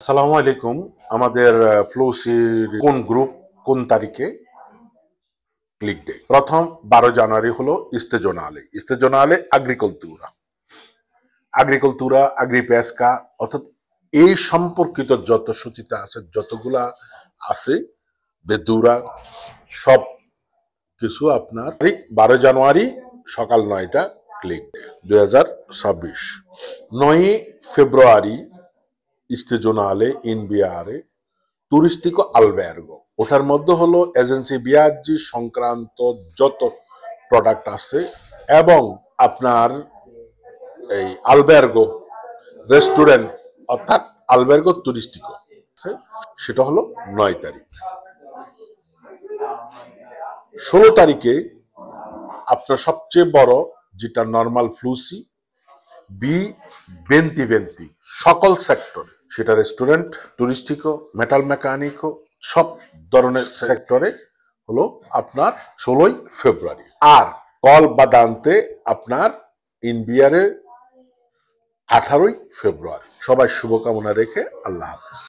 আসসালামু আলাইকুম। আমাদের ফ্লোসির কোন গ্রুপ কোন তারিখে ক্লিক ডে? প্রথম 12 জানুয়ারি হলো ইস্তেজোনালে আগ্রিকলতুরা আগ্রিপেস্কা, অর্থাৎ এই সম্পর্কিত যত সূচিতা আছে, যতগুলা আছে বেদুরা, সব কিছু আপনার 12 জানুয়ারি সকাল 9টা ক্লিক ডে 2026। 9 ফেব্রুয়ারি ইস্তেজোনালে ইনবিয়ারে তুরিস্টিকো আলবের্গো, ওটার মধ্যে হলো এজেন্সি বিয়াজি সংক্রান্ত যত প্রোডাক্ট আছে এবং আপনার এই আলবের্গো রেস্টুরেন্ট, অর্থাৎ আলবের্গো তুরিস্টিকো সেটা হলো 9 তারিখ। 16 তারিখে আপনার সবচেয়ে বড় যেটা নর্মাল ফ্লুসি বি বেন্তি বেন্তি সকল সেক্টরে, সেটা রেস্টুরেন্ট, টুরিস্টিকো, মেটাল মেকানিকো, সব ধরনের সেক্টরে হলো আপনার 16 ফেব্রুয়ারি। আর কল বাদান্তে আপনার ইনবিয়ারে 18 ফেব্রুয়ারি। সবাই শুভকামনা রেখে আল্লাহ হাফেজ।